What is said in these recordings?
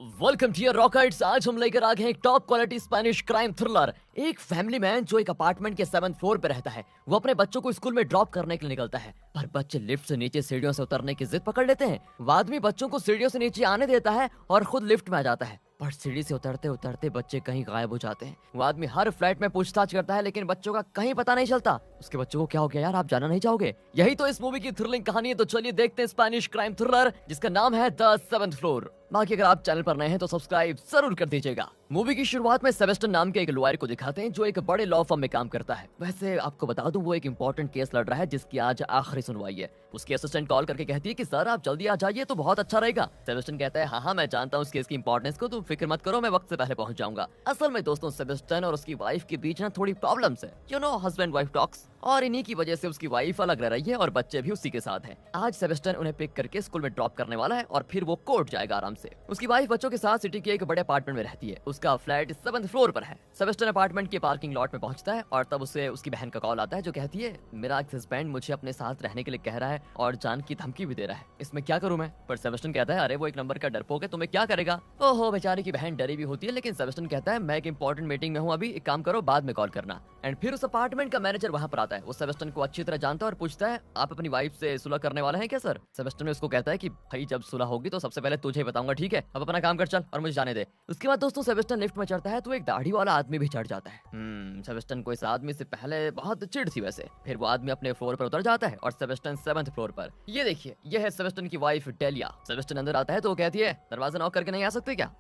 Welcome to your rockets. आज हम लेकर आ गए हैं एक top quality Spanish crime thriller. एक फैमिली मैन जो एक अपार्टमेंट के 7th फ्लोर पे रहता है, वो अपने बच्चों को स्कूल में ड्रॉप करने के लिए निकलता है, पर बच्चे लिफ्ट से नीचे सीढ़ियों से उतरने की जिद पकड़ लेते हैं। वो आदमी बच्चों को सीढ़ियों से नीचे आने देता है और खुद लिफ्ट में आ जाता है, पर सीढ़ी से उतरते उतरते बच्चे कहीं गायब हो जाते हैं। वो आदमी हर फ्लैट में पूछताछ करता है, लेकिन बच्चों का कहीं पता नहीं चलता। उसके बच्चों को क्या हो गया यार, आप जानना नहीं चाहोगे? यही तो इस मूवी की थ्रिलिंग कहानी है। तो चलिए देखते हैं स्पेनिश क्राइम थ्रिलर जिसका नाम है द 7th फ्लोर। बाकी अगर आप चैनल पर नए हैं तो सब्सक्राइब जरूर कर दीजिएगा। मूवी की शुरुआत में सेबेस्टियन नाम के एक लॉयर को दिखाते हैं जो एक बड़े लॉ फर्म में काम करता है। वैसे आपको बता दूं, वो एक इंपॉर्टेंट केस लड़ रहा है जिसकी आज आखिरी सुनवाई है। उसकी असिस्टेंट कॉल करके कहती है कि सर आप जल्दी आ जाइए तो बहुत अच्छा रहेगा। सेबेस्टियन कहता है हाँ मैं जानता हूँ इस केस की इंपॉर्टेंस को, तुम फिक्र मत करो, मैं वक्त से पहले पहुंच जाऊंगा। असल में दोस्तों, सेबेस्टियन और उसकी वाइफ के बीच ना थोड़ी प्रॉब्लम्स है, you know husband wife talks, और इन्हीं की वजह से उसकी वाइफ अलग रह रही है और बच्चे भी उसी के साथ हैं। आज सेबेस्टियन उन्हें पिक करके स्कूल में ड्रॉप करने वाला है और फिर वो कोर्ट जाएगा आराम से। उसकी वाइफ बच्चों के साथ सिटी के एक बड़े अपार्टमेंट में रहती है। उसका फ्लैट 7th फ्लोर पर है। सेबेस्टियन अपार्टमेंट के पार्किंग लॉट में पहुंचता है और तब उसे उसकी बहन का कॉल आता है जो कहती है मेरा हस्बैंड मुझे अपने साथ रहने के लिए कह रहा है और जान की धमकी भी दे रहा है, इसमें क्या करूं मैं? पर सेबेस्टियन कहता है अरे वो एक नंबर का डरपोक है, तुम्हें क्या करेगा? ओहो, बेचारी की बहन डरी भी होती है, लेकिन सेबेस्टियन कहता है मैं एक इंपॉर्टेंट मीटिंग में हूँ अभी, एक काम करो बाद में कॉल करना। एंड फिर उस अपार्टमेंट का मैनेजर वहां पर आता है। वो सेबेस्टियन को अच्छी तरह जानता है और पूछता है आप अपनी वाइफ से सुलह करने वाले हैं क्या सर? सेबेस्टियन उसको कहता है कि भाई जब सुलह होगी तो सबसे पहले तुझे बताऊंगा, ठीक है? अब अपना काम कर चल और मुझे जाने दे। उसके बाद दोस्तों सेबेस्टियन लिफ्ट में चढ़ता है तो एक दाढ़ी वाला आदमी भी चढ़ जाता है। सेबेस्टियन को इस आदमी से पहले बहुत चिढ़ थी वैसे। फिर वो आदमी अपने फ्लोर पर उतर जाता है और सेबेस्टियन 7th फ्लोर पर। ये देखिए, ये है सेबेस्टियन की वाइफ डेलिया। सेबेस्टियन अंदर आता है तो वो कहती है दरवाजा नॉक करके नहीं आ सकते क्या?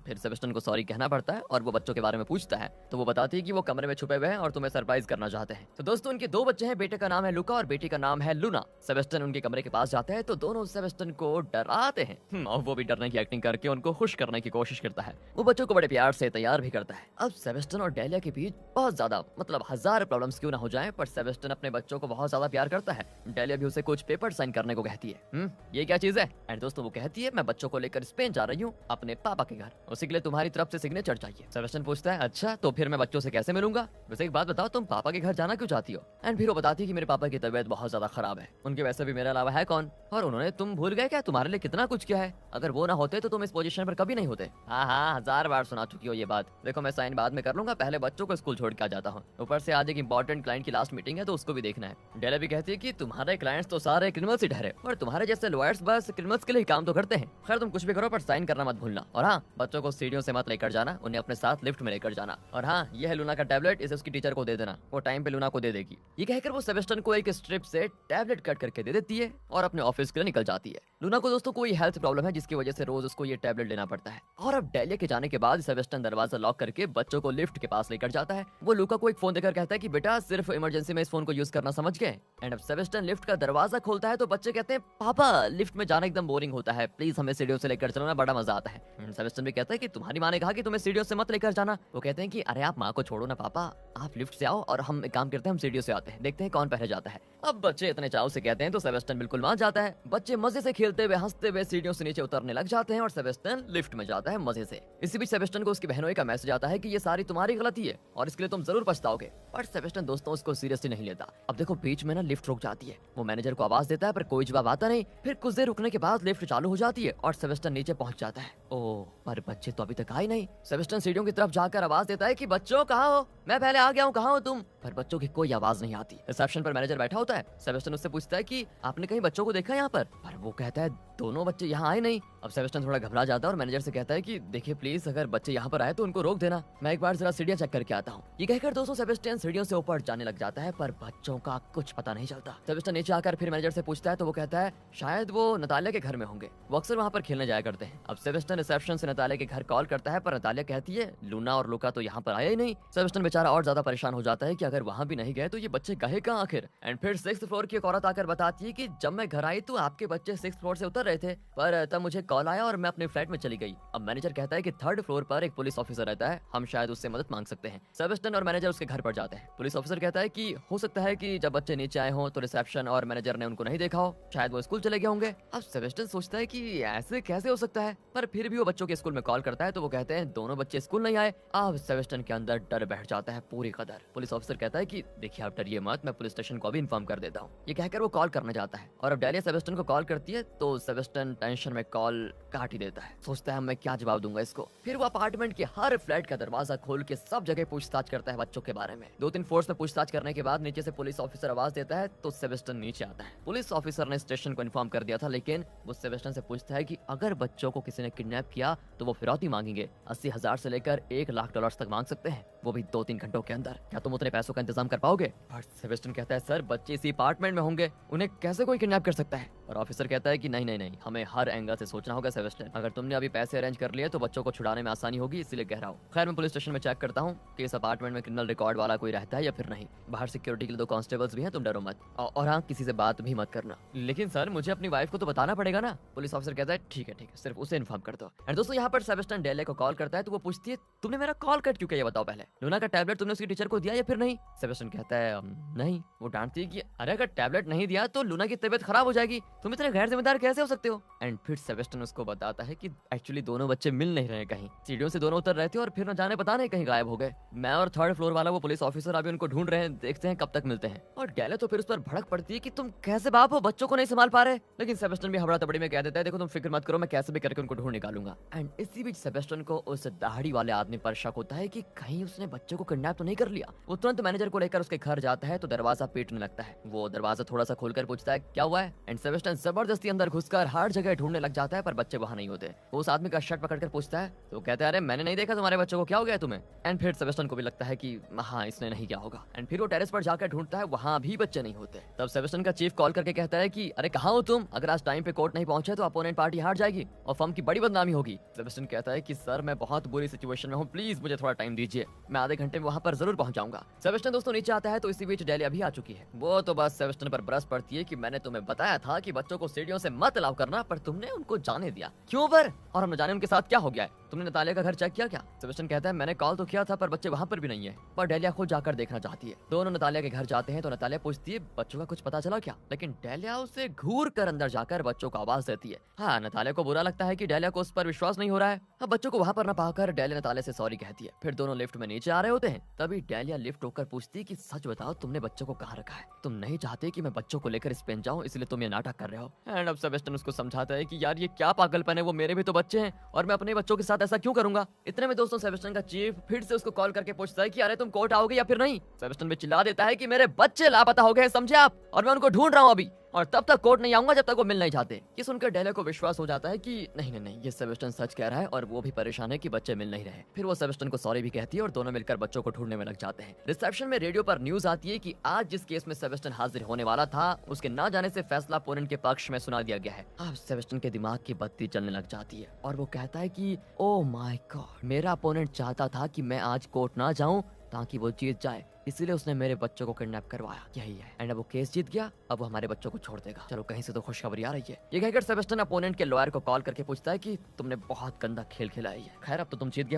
फिर सेबेस्टियन को सॉरी कहना पड़ता है और वो बच्चों के बारे में पूछता है तो वो बताती है कि वो कमरे में छुपे हुए हैं और तुम्हें सरप्राइज करना चाहते हैं। तो दोस्तों उनके 2 बच्चे हैं, बेटे का नाम है लुका और बेटी का नाम है लूना। सेबेस्टियन उनके कमरे के पास जाता है तो दोनों सेबेस्टियन को डराते हैं और वो भी डरने की एक्टिंग करके उनको खुश करने की कोशिश करता है। वो बच्चों को बड़े प्यार से तैयार भी करता है। अब सेबेस्टियन और डेलिया के बीच बहुत ज्यादा मतलब 1000 प्रॉब्लम्स क्यों ना हो जाएं, पर सेबेस्टियन अपने बच्चों को बहुत ज्यादा प्यार करता है। डेलिया भी उसे कुछ पेपर साइन करने को कहती है। ये क्या चीज है? एंड दोस्तों वो कहती है मैं बच्चों को लेकर स्पेन जा रही हूँ अपने पापा के घर, उसी के लिए तुम्हारी तरफ से सिग्नेचर चाहिए। सेबेस्टियन पूछता है अच्छा तो फिर मैं बच्चों से कैसे मिलूंगा? वैसे एक बात बताओ, तुम पापा के घर जाना क्यों चाहती हो? एंड फिर वो बताती है कि मेरे पापा की तबीयत बहुत ज्यादा खराब है, उनके वैसे भी मेरे अलावा है कौन, और उन्होंने तुम भूल गए क्या तुम्हारे लिए कितना कुछ किया है? अगर वो ना होते तो तुम इस पोजीशन पर कभी नहीं होते। हाँ 1000 बार सुना चुकी हो ये बात। देखो मैं साइन बाद में कर लूंगा, पहले बच्चों को स्कूल छोड़ के आ जाता हूँ। ऊपर से आज एक इंपॉर्टेंट क्लाइंट की लास्ट मीटिंग है तो उसको भी देखना है। डेला भी कहती है कि तुम्हारे क्लाइंट्स तो सारे क्रिमिनल्स ही ठहरे और तुम्हारे जैसे लॉयर्स बस क्रिमिनल्स के लिए काम तो करते हैं। खैर तुम कुछ भी करो पर साइन करना मत भूलना। और हाँ, बच्चों को सीढ़ियों से मत लेकर जाना, उन्हें अपने साथ लिफ्ट में लेकर जाना। और हाँ, ये है लूना का टैबलेट, इसे उसकी टीचर को दे देना, वो टाइम पे लूना को दे देगी। ये कहकर वो सेबेस्टियन को एक स्ट्रिप से टैबलेट कट करके दे देती है और अपने ऑफिस के लिए निकल जाती है। लूना को दोस्तों कोई हेल्थ प्रॉब्लम है जिसकी वजह से रोज उसको ये टैबलेट लेना पड़ता है। और अब डेलिया के जाने के बाद सेबेस्टियन दरवाजा लॉक करके बच्चों को लिफ्ट के पास लेकर जाता है। वो लूका को एक फोन देकर कहता है कि बेटा सिर्फ इमरजेंसी में इस फोन को यूज करना, समझ गए? एंड अब सेबेस्टियन लिफ्ट का दरवाजा खोलता है तो बच्चे कहते हैं पापा लिफ्ट में जाना एकदम बोरिंग होता है, प्लीज हमें सीढ़ियों से लेकर चलो ना, बड़ा मजा आता है। सेबेस्टियन भी कहता है कि तुम्हारी माँ ने कहा कि तुम्हें सीढ़ियों से मत लेकर जाना। वो कहते हैं कि अरे आप माँ को छोड़ो ना पापा, आप लिफ्ट से आओ और हम एक काम करते हैं, हम सीढ़ियों से आते हैं, देखते हैं कौन पहले जाता है। अब बच्चे इतने चाव से कहते हैं तो सेबेस्टियन बिल्कुल मान जाता है। बच्चे मजे से खेलते हुए हंसते हुए सीढ़ियों से नीचे उतरने लग जाते हैं और सेबेस्टियन लिफ्ट में जाता है मजे से। इसी बीच सेबेस्टियन को उसकी बहनों का मैसेज आता है कि ये सारी तुम्हारी गलती है और इसके लिए तुम जरूर पछताओगे। पर सेबेस्टियन दोस्तों उसको सीरियसली नहीं लेता। अब देखो बीच में ना लिफ्ट रुक जाती है। वो मैनेजर को आवाज देता है पर कोई जवाब आता नहीं। फिर कुछ देर रुकने के बाद लिफ्ट चालू हो जाती है और सेबेस्टियन नीचे पहुंच जाता है। ओह, पर बच्चे तो अभी तक आए नहीं। सेबेस्टियन सीढ़ियों की तरफ जाकर आवाज देता है कि बच्चों कहाँ हो, मैं पहले आ गया हूँ, कहाँ हो तुम? पर बच्चों की कोई आवाज नहीं आती। रिसेप्शन पर मैनेजर बैठा होता है। सेबेस्टियन उससे पूछता है कि आपने कहीं बच्चों को देखा यहाँ पर वो कहता है दोनों बच्चे यहाँ आए नहीं। अब सेबेस्टियन थोड़ा घबरा जाता है और मैनेजर से कहता है कि देखिए प्लीज अगर बच्चे यहाँ पर आए तो उनको रोक देना, मैं एक बार जरा सीढ़ियाँ चेक करके आता हूँ। ये कहकर दोस्तों सेबेस्टियन सीढ़ियों से ऊपर जाने लग जाता है पर बच्चों का कुछ पता नहीं चलता। सेबेस्टियन नीचे आकर फिर मैनेजर से पूछता है तो वो कहता है शायद वो नतालिया के घर में होंगे, वो अक्सर वहाँ पर खेलने जाया करते हैं। अब सेबेस्टियन रिसेप्शन से नतालिया के घर कॉल करता है पर नतालिया कहती है लूना और लुका तो यहाँ पर आया ही नहीं। सेबेस्टियन बेचारा और ज्यादा परेशान हो जाता है कि अगर वहाँ भी नहीं गए तो ये बच्चे गए कहाँ आखिर। एंड फिर 6th फ्लोर की एक औरत आकर बताती है कि जब मैं घर आई तो आपके बच्चे 6th फ्लोर से उतर रहे थे, पर तब मुझे कॉल आया और मैं अपने फ्लैट में चली गई। अब मैनेजर कहता है कि 3rd फ्लोर पर एक पुलिस ऑफिसर रहता है, हम शायद उससे मदद मांग सकते हैं। सेबेस्टियन और मैनेजर उसके घर पर जाते हैं। पुलिस ऑफिसर कहता है कि हो सकता है कि जब बच्चे नीचे आए हों तो रिसेप्शन और मैनेजर ने उनको नहीं देखा हो, शायद वो स्कूल चले गए होंगे। अब सेबेस्टियन सोचता है कि ऐसे कैसे हो सकता है, पर फिर भी वो बच्चों के स्कूल में कॉल करता है तो वो कहते हैं दोनों बच्चे स्कूल नहीं आए। अब सेबेस्टियन के अंदर डर बैठ जाता है पूरी कदर। पुलिस ऑफिसर कहता है कि देखिए आप आप डरिए मत, मैं पुलिस स्टेशन को भी इन्फॉर्म कर देता हूँ। ये कहकर वो कॉल करना चाहता है और अब डेलिया सेबेस्टियन को कॉल करती है तो सेबेस्टियन टेंशन में कॉल काट ही देता है। सोचता है मैं क्या जवाब दूंगा इसको। फिर वो अपार्टमेंट के हर फ्लैट का दरवाजा खोल के सब जगह पूछताछ करता है बच्चों के बारे में। 2-3 फोर्स में पूछताछ करने के बाद नीचे से पुलिस ऑफिसर आवाज देता है तो सेबेस्टियन नीचे आता है। पुलिस ऑफिसर ने स्टेशन को इन्फॉर्म कर दिया था, लेकिन वो सेबेस्टियन से पूछता है कि अगर बच्चों को किसी ने किडनैप किया तो वो फिरौती मांगेंगे। 80,000 से लेकर $1,00,000 तक मांग सकते हैं, वो भी 2-3 घंटों के अंदर। क्या तुम उतने पैसों का इंतजाम कर पाओगे? बट सेबेस्टियन कहता है सर बच्चे इसी अपार्टमेंट में होंगे, उन्हें कैसे कोई किडनैप कर सकता है? और ऑफिसर कहता है कि नहीं नहीं नहीं, हमें हर एंगल से सोचना होगा सेबेस्टियन। अगर तुमने अभी पैसे अरेंज कर लिए तो बच्चों को छुड़ाने में आसानी होगी, इसीलिए कह रहा हूँ। खैर मैं पुलिस स्टेशन में चेक करता हूँ कि इस अपार्टमेंट में क्रिमिनल रिकॉर्ड वाला कोई रहता है या फिर नहीं। बाहर सिक्योरिटी के लिए 2 कांस्टेबल्स भी हैं, तुम डरो मत। और हाँ, किसी से बात भी मत करना। लेकिन सर मुझे अपनी वाइफ को तो बताना पड़ेगा ना। पुलिस ऑफिसर कहता है ठीक है, सिर्फ उसे इन्फॉर्म कर दो। एंड दोस्तों यहाँ पर सेबेस्टियन डेलिया को कॉल करता है तो वो पूछती है तुमने मेरा कॉल कट क्यों किया, ये बताओ पहले। लूना का टैबलेट तुमने उसकी टीचर को दिया या फिर नहीं? सेबेस्टियन कहता है नहीं। वो डांटती है कि अरे अगर टैबलेट नहीं दिया तो लूना की तबीयत खराब हो जाएगी, तुम इतने गैर जिम्मेदार कैसे हो सकते हो? एंड फिर सेबेस्टियन उसको बताता है कि एक्चुअली दोनों बच्चे मिल नहीं रहे, कहीं सीढ़ियों से दोनों उतर रहे थे और फिर न जाने पता नहीं कहीं गायब हो गए। मैं और 3rd फ्लोर वाला वो पुलिस ऑफिसर अभी उनको ढूंढ रहे हैं, देखते हैं कब तक मिलते हैं। और डेलिया तो फिर उस पर भड़क पड़ती है कि तुम कैसे बाप हो, बच्चों को नहीं संभाल पा रहे। लेकिन सेबेस्टियन भी हबड़ा तबड़ी में कह देता है देखो तुम फिक्र मत करो, मैं कैसे भी करके उनको ढूंढ निकालूंगा। एंड इसी बीच सेबेस्टियन को उस दाढ़ी वाले आदमी पर शक होता है कि कहीं उसने बच्चों को किडनैप तो नहीं कर लिया। वो तुरंत मैनेजर को लेकर उसके घर जाता है तो दरवाजा पीटने लगता है। वो दरवाजा थोड़ा सा खोलकर पूछता है क्या हुआ है। एंड सेबेस्टियन जबरदस्ती अंदर घुसकर हर जगह ढूंढने लग जाता है पर बच्चे वहां नहीं होते। वो उस आदमी का शर्ट पकड़कर पूछता है तो कहता है अरे मैंने नहीं देखा तुम्हारे बच्चों को, क्या हो गया तुम्हें? एंड फिर सेबेस्टियन को भी लगता है कि हाँ इसने नहीं किया होगा। एंड फिर वो टेरेस पर जाकर ढूंढता है, वहां भी बच्चे नहीं होते। तब सेबेस्टियन का चीफ कॉल करके कहता है कि अरे कहाँ हो तुम, अगर आज टाइम पे कोर्ट नहीं पहुंचे तो अपोनेंट पार्टी हार जाएगी और फर्म की बड़ी बदनामी होगी। सेबेस्टियन कहता है कि सर मैं बहुत बुरी सिचुएशन में हूँ, प्लीज मुझे थोड़ा टाइम दीजिए, मैं आधे घंटे में वहां पर जरूर पहुंच जाऊंगा। सेबेस्टियन दोस्तों नीचे आता है तो इसी बीच डेलिया भी आ चुकी है। वो तो बस सेबेस्टियन पर बरस पड़ती है कि मैंने तुम्हें बताया था कि बच्चों को सीढ़ियों से मत अलाउ करना, पर तुमने उनको जाने दिया, क्यों पर? और हम न जाने उनके साथ क्या हो गया है, तुमने नतालिया का घर चेक किया क्या? सेबेस्टियन कहता है मैंने कॉल तो किया था पर बच्चे वहां पर भी नहीं है। पर डेलिया खुद जाकर देखना चाहती है। दोनों नतालिया के घर जाते हैं तो नतालिया पूछती है बच्चों का कुछ पता चला क्या? लेकिन डेलिया उसे घूर कर अंदर जाकर बच्चों को आवाज देती है। हाँ, नतालिया को बुरा लगता है कि डेलिया को उस पर विश्वास नहीं हो रहा है। अब बच्चों को वहां पर न पाकर डेलिया नतालिया से सॉरी कहती है। फिर दोनों लिफ्ट में नीचे आ रहे होते हैं, तभी डेलिया लिफ्ट होकर पूछती है कि सच बताओ तुमने बच्चों को कहाँ रखा है? तुम नहीं चाहते कि मैं बच्चों को लेकर स्पेन जाऊं, इसलिए तुम ये नाटक कर रहे हो। एंड अब सेबेस्टियन उसको समझाता है कि यार ये क्या पागलपन है, वो मेरे भी तो बच्चे हैं और मैं अपने बच्चों के साथ ऐसा क्यों करूंगा। इतने में दोस्तों सेबेस्टियन का चीफ फिर से उसको कॉल करके पूछता है कि अरे तुम कोर्ट आओगे या फिर नहीं? सेबेस्टियन भी चिल्ला देता है कि मेरे बच्चे लापता हो गए, समझे आप, और मैं उनको ढूंढ रहा हूँ अभी, और तब तक कोर्ट नहीं आऊंगा जब तक वो मिल नहीं जाते। ये सुनकर डेलिया को विश्वास हो जाता है कि नहीं नहीं नहीं, ये सेबेस्टियन सच कह रहा है और वो भी परेशान है कि बच्चे मिल नहीं रहे। फिर वो सेबेस्टियन को सॉरी भी कहती है और दोनों मिलकर बच्चों को ढूंढने में लग जाते हैं। रिसेप्शन में रेडियो पर न्यूज आती है कि आज जिस केस में सेबेस्टियन हाजिर होने वाला था उसके ना जाने से फैसला अपोनेंट के पक्ष में सुना दिया गया है। अब सेबेस्टियन के दिमाग की बत्ती चलने लग जाती है और वो कहता है कि ओ माय गॉड, मेरा अपोनेंट चाहता था कि मैं आज कोर्ट ना जाऊं ताकि वो जीत जाए, इसीलिए उसने मेरे बच्चों को किडनैप करवाया, यही है। एंड अब वो केस जीत गया, अब वो हमारे बच्चों को छोड़ देगा। चलो कहीं से तो खुशखबरी आ रही है। ये कहकर सेबेस्टियन अपोनेंट के लॉयर को कॉल करके पूछता है कि तुमने बहुत गंदा खेल खेला है। खैर अब तो तुम जीत गए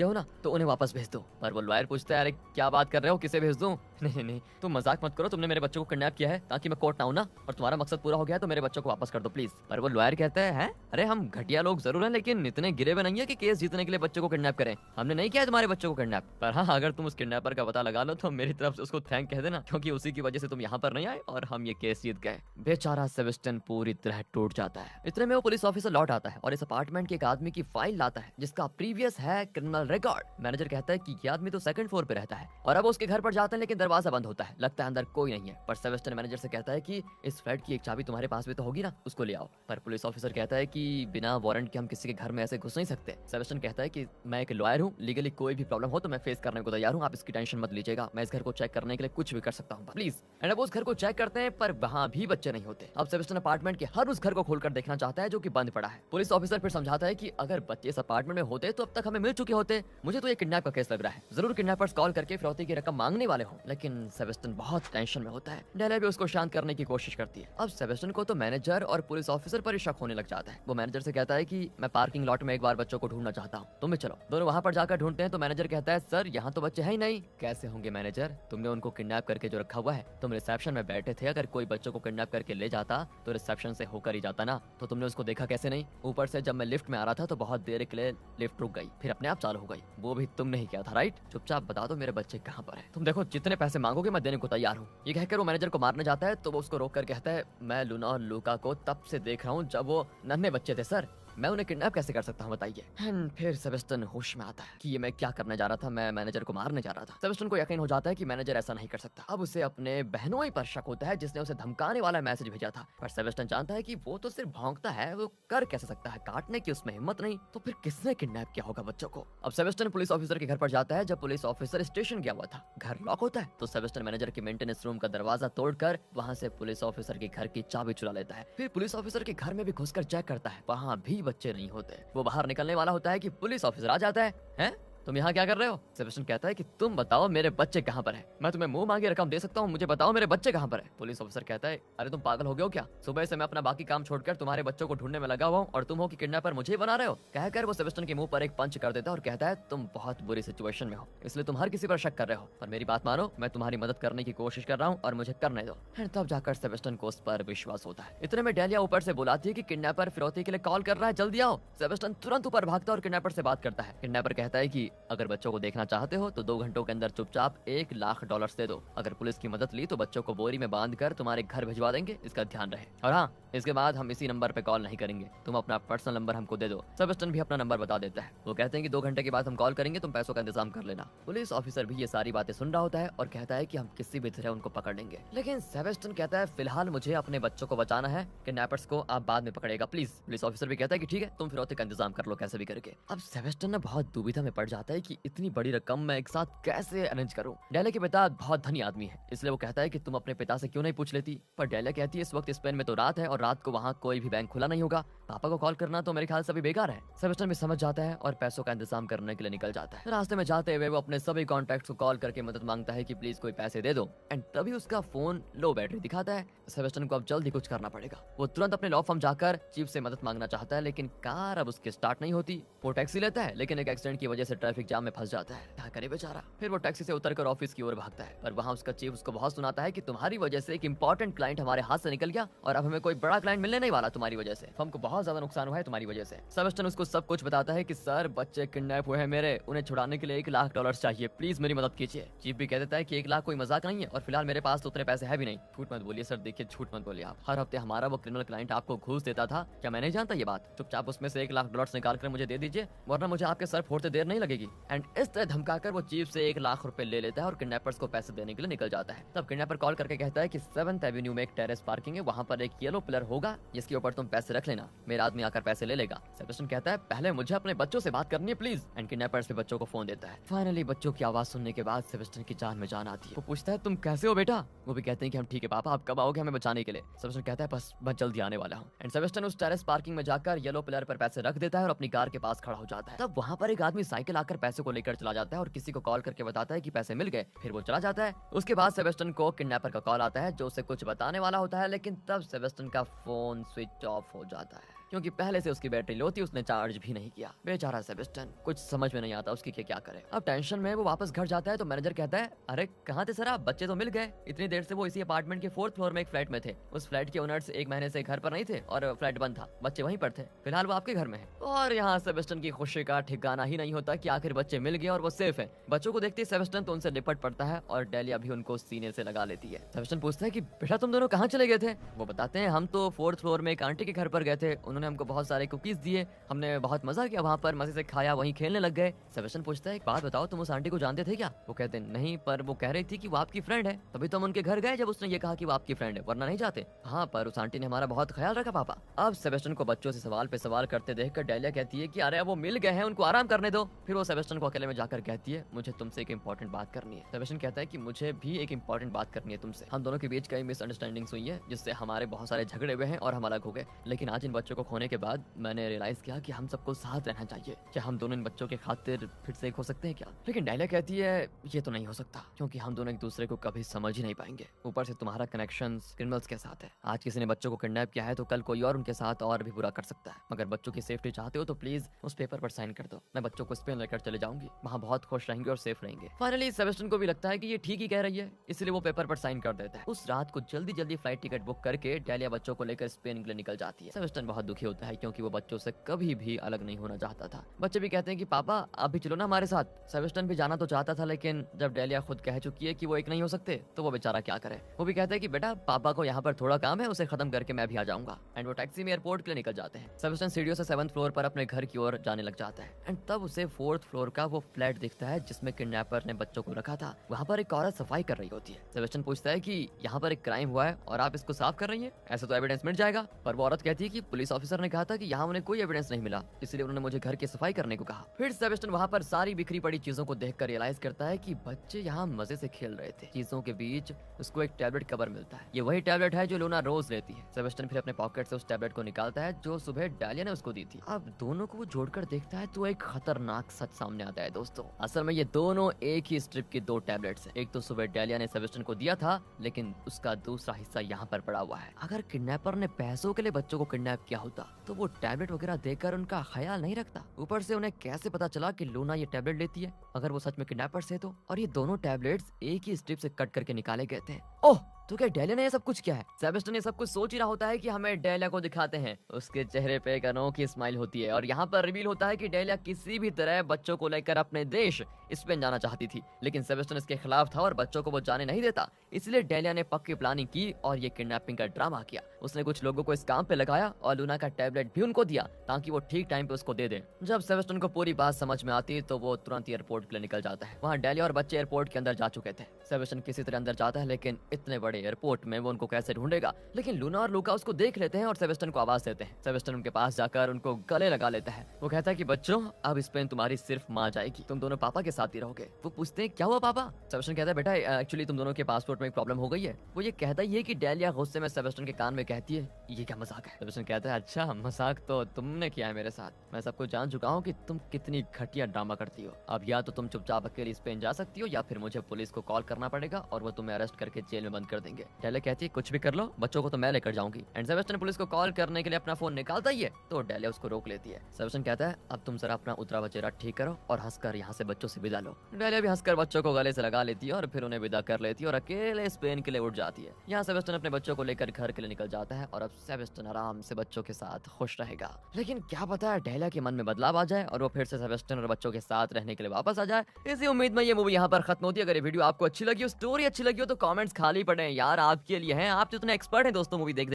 हो ना, तो उन्हें वापस भेज दो। पर वो लॉयर पूछता है अरे क्या बात कर रहे हो, किसे भेज दूं? नहीं नहीं, तुम मजाक मत करो, तुमने मेरे बच्चों को किडनैप किया है ताकि मैं कोर्ट ना आऊं ना, और तुम्हारा मकसद पूरा हो गया तो मेरे बच्चों को वापस कर दो प्लीज। पर वो लॉयर कहता है अरे हम घटिया लोग जरूर हैं लेकिन इतने गिरे हुए नहीं है कि केस जीतने के लिए बच्चों को किडनैप करें, हमने नहीं किया तुम्हारे बच्चों को किडनैप। पर हाँ, अगर तुम उस किडनैपर का पता लगा लो तो मेरी तरफ से उसको थैंक कह देना, क्योंकि उसी की वजह से तुम यहाँ पर नहीं आए और हम ये केस जीत गए। बेचारा सेबेस्टियन पूरी तरह टूट जाता है। इतने में वो पुलिस ऑफिसर लौट आता है और इस अपार्टमेंट के एक आदमी की फाइल लाता है जिसका प्रीवियस है क्रिमिनल रिकॉर्ड। मैनेजर कहता है कि ये आदमी तो 2nd फ्लोर पे रहता है और अब उसके घर पर जाते हैं लेकिन दरवाजा बंद होता है, लगता है अंदर कोई नहीं है। पर सेबेस्टियन मैनेजर से कहता है कि इस फ्लैट की एक चाबी तुम्हारे पास भी तो होगी ना, उसको ले आओ। पर पुलिस ऑफिसर कहता है कि बिना वारंट के हम किसी के घर में ऐसे घुस नहीं सकते। सेबेस्टियन कहता है कि मैं एक लॉयर हूँ, लीगली कोई भी प्रॉब्लम हो तो मैं फेस करने को तैयार हूँ, आप इसकी टेंशन मत लीजिएगा, मैं इस घर को चेक करने के लिए कुछ भी कर सकता हूँ प्लीज। एंड अब उस घर को चेक करते हैं पर वहाँ भी बच्चे नहीं होते। अब सेबेस्टियन अपार्टमेंट के हर उस घर को खोलकर देखना चाहता है जो कि बंद पड़ा है। पुलिस ऑफिसर फिर समझाता है कि अगर बच्चे इस अपार्टमेंट में होते तो अब तक हमें मिल चुके होते, मुझे तो ये किडनैप का केस लग रहा है, जरूर किडनैपर्स कॉल करके फिरौती की रकम मांगने वाले हों। लेकिन सेबेस्टियन बहुत टेंशन में होता है। डेलिया भी उसको शांत करने की कोशिश करती है। अब सेबेस्टियन को तो मैनेजर और पुलिस ऑफिसर पर शक होने लग जाता है। वो मैनेजर से कहता है कि मैं पार्किंग लॉट में एक बार बच्चों को ढूंढना चाहता हूँ, तुम भी चलो। दोनों वहाँ पर जाकर ढूंढते हैं तो मैनेजर कहता है सर यहाँ तो बच्चे हैं ही नहीं, कैसे होंगे मैनेजर? तुमने उनको किडनैप करके जो रखा हुआ है, तुम रिसेप्शन में बैठे थे, अगर कोई बच्चों को किडनैप करके ले जाता तो रिसेप्शन से होकर ही जाता ना, तो तुमने उसको देखा कैसे नहीं? ऊपर से जब मैं लिफ्ट में आ रहा था तो बहुत देर के लिए लिफ्ट रुक गई, फिर अपने आप चालू हो गई, वो भी तुमने ही किया था, राइट? चुपचाप बता दो मेरे बच्चे कहाँ पर है। तुम देखो जितने पैसे मांगोगे मैं देने को तैयार हूँ। ये कहकर वो मैनेजर को मारने जाता है तो वो उसको रोक कर कहता है, मैं लूना और लूका को तब से देख रहा हूँ जब वो नन्हे बच्चे थे सर, मैं उन्हें किडनैप कैसे कर सकता हूँ बताइए। फिर सेबेस्टियन होश में आता है कि ये मैं क्या करने जा रहा था, मैं मैनेजर को मारने जा रहा था। सेबेस्टियन को यकीन हो जाता है कि मैनेजर ऐसा नहीं कर सकता। अब उसे अपने बहनों पर शक होता है जिसने उसे धमकाने वाला मैसेज भेजा था, पर सेबेस्टियन जानता है कि वो तो सिर्फ भौंकता है, वो कर कैसे सकता है, काटने की उसमें हिम्मत नहीं, तो फिर किसने किडनैप किया होगा बच्चों को। अब सेबेस्टियन पुलिस ऑफिसर के घर पर जाता है। जब पुलिस ऑफिसर स्टेशन गया हुआ था, घर लॉक होता है, तो सेबेस्टियन मैनेजर के मेंटेनेंस रूम का दरवाजा तोड़कर वहां से पुलिस ऑफिसर के घर की चाबी चुरा लेता है। फिर पुलिस ऑफिसर के घर में भी घुसकर चेक करता है, वहाँ भी बच्चे नहीं होते। वो बाहर निकलने वाला होता है कि पुलिस ऑफिसर आ जाता है, हैं? तुम यहाँ क्या कर रहे हो? सेबेस्टियन कहता है कि तुम बताओ मेरे बच्चे कहाँ पर हैं? मैं तुम्हें मुंह मांगी रकम दे सकता हूँ, मुझे बताओ मेरे बच्चे कहाँ पर हैं? पुलिस ऑफिसर कहता है, अरे तुम पागल हो गए हो क्या? सुबह से मैं अपना बाकी काम छोड़कर तुम्हारे बच्चों को ढूंढने में लगा हुआ हूँ और तुम हो कि किडनैपर मुझे ही बना रहे हो। कहकर वो सेबेस्टियन के मुंह पर एक पंच कर देता है और कहता है, तुम बहुत बुरी सिचुएशन में हो, इसलिए तुम हर किसी पर शक कर रहे हो, पर मेरी बात मानो, मैं तुम्हारी मदद करने की कोशिश कर रहा हूँ और मुझे करने दो। तब जाकर सेबेस्टियन को उस पर विश्वास होता है। इतने में डेलिया ऊपर से बुलाती है कि किडनैपर फिरौती के लिए कॉल कर रहा है, जल्दी आओ। सेबेस्टियन तुरंत ऊपर भागता है और किडनैपर से बात करता है। किडनैपर कहता है कि अगर बच्चों को देखना चाहते हो तो 2 घंटों के अंदर चुपचाप $1,00,000 दे दो। अगर पुलिस की मदद ली तो बच्चों को बोरी में बांधकर तुम्हारे घर भिजवा देंगे, इसका ध्यान रहे। और हाँ, इसके बाद हम इसी नंबर पे कॉल नहीं करेंगे, तुम अपना पर्सनल नंबर हमको दे दो। सेबेस्टियन भी अपना नंबर बता देता है। वो कहते हैं कि 2 घंटे के बाद हम कॉल करेंगे, तुम पैसों का इंतजाम कर लेना। पुलिस ऑफिसर भी ये सारी बातें सुन रहा होता है और कहता है कि हम किसी भी तरह उनको पकड़ लेंगे, लेकिन सेबेस्टियन कहता है फिलहाल मुझे अपने बच्चों को बचाना है, किडनैपर्स को आप बाद में पकड़ेगा प्लीज। पुलिस ऑफिसर भी कहता है कि ठीक है, तुम फिरौती का इंतजाम कर लो कैसे भी करके। अब सेबेस्टियन ना बहुत दुविधा में पड़ जाता है कि इतनी बड़ी रकम मैं एक साथ कैसे अरेंज करूं। डेलिया के पिता बहुत धनी आदमी है, इसलिए वो कहता है कि तुम अपने पिता से क्यों नहीं पूछ लेती, पर डेलिया कहती है इस वक्त स्पेन में तो रात है और रात को वहाँ कोई भी बैंक खुला नहीं होगा, पापा को कॉल करना तो मेरे ख्याल से अभी बेकार है। सेबेस्टियन भी समझ जाता है और पैसों का इंतजाम करने के लिए निकल जाता है। रास्ते में जाते हुए वो अपने सभी कॉन्टैक्ट्स को कॉल करके मदद मांगता है कि प्लीज कोई पैसे दे दो, एंड तभी उसका फोन लो बैटरी दिखाता है। सेबेस्टियन को अब जल्दी कुछ करना पड़ेगा। वो तुरंत अपने लॉ फर्म जाकर चीफ से मदद मांगना चाहता है, लेकिन कार अब उसकी स्टार्ट नहीं होती। वो टैक्सी लेता है, लेकिन एक एक्सीडेंट की वजह से ट्रैफिक जाम में फंस जाता है, क्या करे बेचारा। फिर वो टैक्सी से उतरकर ऑफिस की ओर भागता है, पर वहाँ उसका चीफ उसको बहुत सुनाता है कि तुम्हारी वजह से एक इंपॉर्टेंट क्लाइंट हमारे हाथ से निकल गया और अब हमें कोई बड़ा क्लाइंट मिलने नहीं वाला तुम्हारी वजह से, हमको बहुत ज्यादा नुकसान हुआ है तुम्हारी वजह से। सेबेस्टियन उसको सब कुछ बताता है कि सर बच्चे किडनैप हुए हैं मेरे, उन्हें छुड़ाने के लिए $1,00,000 चाहिए, प्लीज मेरी मदद कीजिए। चीफ भी कह देता है कि 1 लाख कोई मजाक नहीं है और फिलहाल मेरे पास तो उतने पैसे है भी नहीं। झूठ मत बोलिए सर, देखिए झूठ मत बोलिए आप, हर हफ्ते हमारा वो क्रिमिनल क्लाइंट आपको घूस देता था, क्या मैं नहीं जानता ये बात? चुपचाप उसमें से $1,00,000 निकाल कर मुझे दे दीजिए, वरना मुझे आपके सर फोड़ते देर नहीं लगेगी। एंड इस तरह धमकाकर वो चीफ से $1,00,000 ले लेता है और किडनैपर्स को पैसे देने के लिए निकल जाता है। तब किडनैपर कॉल करके कहता है कि 7th एवेन्यू में एक टेरेस पार्किंग है, वहाँ पर एक येलो पिलर होगा, जिसके ऊपर तुम पैसे रख लेना, मेरा आदमी आकर पैसे ले लेगा। सेबेस्टियन कहता है पहले मुझे अपने बच्चों से बात करनी है प्लीज, एंड किडनैपर्स भी बच्चों को फोन देता है। फाइनली बच्चों की आवाज सुनने के बाद सेबेस्टियन की जान में जान आती है। वो पूछता है तुम कैसे हो बेटा? वो भी कहते हैं कि हम ठीक है पापा, आप कब आओगे हमें बचाने के लिए? सेबेस्टियन कहता है बस मैं जल्दी आने वाला हूँ। एंड सेबेस्टियन उस टेरेस पार्किंग में जाकर येलो पिलर पर पैसे रख देता है और अपनी कार के पास खड़ा हो जाता है। तब वहाँ पर एक आदमी साइकिल आकर पैसे को लेकर चला जाता है और किसी को कॉल करके बताता है कि पैसे मिल गए, फिर वो चला जाता है। उसके बाद सेबेस्टियन को किडनैपर का कॉल आता है जो उसे कुछ बताने वाला होता है, लेकिन तब सेबेस्टियन का फोन स्विच ऑफ हो जाता है क्योंकि पहले से उसकी बैटरी लो थी, उसने चार्ज भी नहीं किया। बेचारा सेबेस्टियन, कुछ समझ में नहीं आता उसकी क्या करे। अब टेंशन में वो वापस घर जाता है तो मैनेजर कहता है अरे कहाँ थे सर आप, बच्चे तो मिल गए। इतनी देर से वो इसी अपार्टमेंट के 4th फ्लोर में एक फ्लैट में थे, उस फ्लैट के ओनर्स 1 महीने से घर पर नहीं थे और फ्लैट बंद था, बच्चे वहीं पर थे, फिलहाल वो आपके घर में है। और यहाँ सेबेस्टियन की खुशी का ठिकाना ही नहीं होता कि आखिर बच्चे मिल गए और वो सेफ है। बच्चों को देखते ही सेबेस्टियन तो उनसे लिपट पड़ता है और डेलिया भी उनको सीने से लगा लेती है। सेबेस्टियन पूछता है कि बेटा तुम दोनों कहाँ चले गए थे? वो बताते हैं हम तो 4th फ्लोर में एक आंटी के घर पर गए थे, उन्होंने हमको बहुत सारे कुकीज दिए, हमने बहुत मजा किया वहाँ पर, मजे से खाया, वहीं खेलने लग गए। सेबेस्टियन पूछता है एक बात बताओ, तुम उस आंटी को जानते थे क्या? वो कहते हैं नहीं, पर वो कह रही थी कि वो आपकी फ्रेंड है, तभी तो हम उनके घर गए जब उसने ये कहा कि वो आपकी फ्रेंड है, वरना नहीं जाते। हाँ, पर उस आंटी ने हमारा बहुत ख्याल रखा पापा। अब सेबेस्टियन को बच्चों से सवाल पे सवाल करते देखकर डेलिया कहती है कि अरे वो मिल गए हैं, उनको आराम करने दो। फिर वो सेबेस्टियन को अकेले में जाकर कहती है मुझे तुमसे एक इंपॉर्टेंट बात करनी है। सेबेस्टियन कहता है कि मुझे भी एक इंपॉर्टेंट बात करनी है तुमसे, हम दोनों के बीच कई मिसअंडरस्टैंडिंग्स हुई है जिससे हमारे बहुत सारे झगड़े हुए हैं और हम अलग हो गए, लेकिन आज इन बच्चों को खोने के बाद मैंने रियलाइज किया कि हम सबको साथ रहना चाहिए। क्या हम दोनों इन बच्चों के खातिर फिर से एक हो सकते हैं क्या? लेकिन डायलिया कहती है ये तो नहीं हो सकता, क्योंकि हम दोनों एक दूसरे को कभी समझ ही नहीं पाएंगे। ऊपर से तुम्हारा कनेक्शन क्रिमिनल्स के साथ है। आज किसी ने बच्चों को किडनैप किया है तो कल कोई और उनके साथ और भी बुरा कर सकता है। अगर बच्चों की सेफ्टी चाहते हो तो प्लीज उस पेपर पर साइन कर दो। मैं बच्चों को स्पेन लेकर चले जाऊंगी, वहाँ बहुत खुश रहेंगे और सेफ रहेंगे। फाइनली सेबेस्टियन को भी लगता है कि ये ठीक ही कह रही है, इसलिए वो पेपर पर साइन कर देता है। उस रात को जल्दी जल्दी फ्लाइट टिकट बुक करके डायलिया बच्चों को लेकर स्पेन के लिए निकल जाती है। सेबेस्टियन बहुत दुखी होता है क्योंकि वो बच्चों से कभी भी अलग नहीं होना चाहता था। बच्चे भी कहते हैं कि पापा आप भी चलो ना हमारे साथ। सेबेस्टियन भी जाना तो चाहता था, लेकिन जब डायलिया खुद कह चुकी है कि वो एक नहीं हो सकते तो वो बेचारा क्या करे। वो भी कहता है कि बेटा पापा को यहाँ पर थोड़ा काम है, उसे खत्म करके मैं भी आ जाऊंगा। एंड वो टैक्सी में एयरपोर्ट के लिए निकल जाते हैं। सेबेस्टियन सीढ़ियों से 7th फ्लोर पर अपने घर की ओर जाने लग जाता है। एंड तब उसे 4th फ्लोर का वो फ्लैट दिखता है जिसमें किडनैपर ने बच्चों को रखा था। वहाँ पर एक औरत सफाई कर रही होती है। सेबेस्टियन पूछता है कि यहाँ पर एक क्राइम हुआ है और आप इसको साफ कर रही हैं, ऐसा तो एविडेंस मिल जाएगा। पर वो औरत कहती है कि पुलिस ऑफिसर ने कहा था कि यहाँ उन्हें कोई एविडेंस नहीं मिला, इसलिए उन्होंने मुझे घर की सफाई करने को कहा। फिर सेबेस्टियन वहाँ पर सारी बिखरी पड़ी चीजों को देखकर रियलाइज करता है कि बच्चे यहाँ मजे से खेल रहे थे। चीजों के बीच उसको एक टैबलेट कवर मिलता है। ये वही टैबलेट है जो लूना रोज लेती है। सेबेस्टियन फिर अपने पॉकेट से उस टैबलेट को निकालता है जो सुबह डायलिया ने उसको दी थी। अब दोनों को वो जोड़कर देखता है तो एक खतरनाक सच सामने आता है दोस्तों। असल में ये दोनों एक ही स्ट्रिप की 2 टैबलेट्स हैं। एक तो सुबह डायलिया ने सेबेस्टियन को दिया था, लेकिन उसका दूसरा हिस्सा यहाँ पर पड़ा हुआ है। अगर किडनैपर ने पैसों के लिए बच्चों को किडनैप किया होता तो वो टैबलेट वगैरह देकर उनका ख्याल नहीं रखता। ऊपर से उन्हें कैसे पता चला कि लूना ये टैबलेट लेती है, अगर वो सच में किडनैपर से तो। और ये दोनों टैबलेट्स एक ही स्ट्रिप से कट करके निकाले गए थे। ओह, तो क्या डायलिया ने ये सब कुछ किया है? सेबेस्टियन ये सब कुछ सोच ही रहा होता है कि हमें डायलिया को दिखाते हैं। उसके चेहरे पे एक अनोखी स्माइल होती है और यहाँ पर रिवील होता है कि डायलिया किसी भी तरह बच्चों को लेकर अपने देश स्पेन जाना चाहती थी, लेकिन सेबेस्टियन इसके खिलाफ था और बच्चों को वो जाने नहीं देता। इसलिए डायलिया ने पक्की प्लानिंग की और ये किडनैपिंग का ड्रामा किया। उसने कुछ लोगों को इस काम पे लगाया और लूना का टैबलेट भी उनको दिया ताकि वो ठीक टाइम पे उसको दे दे। जब सेबेस्टियन को पूरी बात समझ में आती तो वो तुरंत एयरपोर्ट के लिए निकल जाता है। वहाँ डायलिया और बच्चे एयरपोर्ट के अंदर जा चुके थे। सेबेस्टियन किसी तरह अंदर जाता है, लेकिन इतने बड़े एयरपोर्ट में वो उनको कैसे ढूंढेगा। लेकिन लूना और लूका उसको देख लेते हैं और सेबेस्टियन को आवाज देते हैं। सेबेस्टियन उनके पास जाकर उनको गले लगा लेता है। वो कहता है कि बच्चों अब स्पेन तुम्हारी सिर्फ माँ जाएगी, तुम दोनों पापा के साथ ही रहोगे। वो पूछते हैं क्या हुआ पापा? सेबेस्टियन कहता है बेटा एक्चुअली तुम दोनों के पासपोर्ट में एक प्रॉब्लम हो गई है। वो ये कहता ही है कि डायलिया गुस्से में सेबेस्टियन के कान में कहती है ये क्या मजाक है। सेबेस्टियन कहता है अच्छा मजाक तो तुमने किया है मेरे साथ, मैं सबको जान चुका हूँ कि तुम कितनी घटिया ड्रामा करती हो। अब या तो तुम चुपचाप अकेले स्पेन जा सकती हो या फिर मुझे पुलिस को कॉल करना पड़ेगा और वो तुम्हें अरेस्ट करके जेल में बंद कर देंगे। डायलिया कहती है कुछ भी कर लो, बच्चों को तो मैं लेकर जाऊंगी। एंड सेबेस्टियन पुलिस को कॉल करने के लिए अपना फोन निकालता ही है तो डायलिया उसको रोक लेती है। सेबेस्टियन कहता है अब तुम जरा अपना उतरा चेहरा ठीक करो और हंसकर यहाँ से बच्चों से विदा लो। डायलिया भी हंसकर बच्चों को गले से लगा लेती है और फिर उन्हें विदा कर लेती है और अकेले स्पेन के लिए उठ जाती है। यहाँ सेबेस्टियन अपने बच्चों को लेकर घर के लिए निकल जाता है और अब सेबेस्टियन आराम से बच्चों के साथ खुश रहेगा। लेकिन क्या पता है डायलिया के मन में बदलाव आ जाए और वो फिर से सेबेस्टियन और बच्चों के साथ रहने के लिए वापस आ जाए। इसी उम्मीद में ये मूवी यहाँ पर खत्म होती है। अगर ये वीडियो आपको अच्छी लगी हो, स्टोरी अच्छी लगी हो तो कमेंट्स खाली पड़े हैं यार आपके लिए हैं। आप जितने एक्सपर्ट हैं दोस्तों मूवी देख